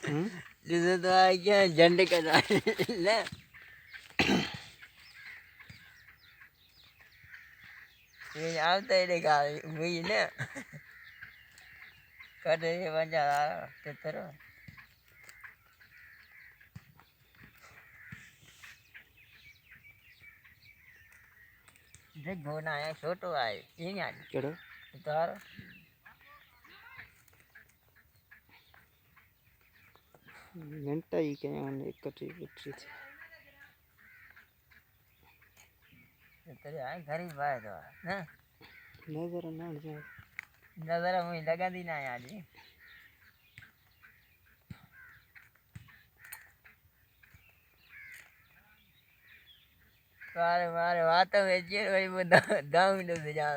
दूसरा तो आ गया झंडे का ले ये आवता है देखा वही ने कर ये बंजा ते तेरो देख घोना आया छोटो आए ये नहीं आया केड़ो तारो घंटा ही क्या है एक कटरी कटरी थी तेरे आए घर ही बाहर तो ना नजर ना जाए नजर मुझे लगा दी ना यार जी मारे मारे बातों में जेल वही वो 10 मिनट से जा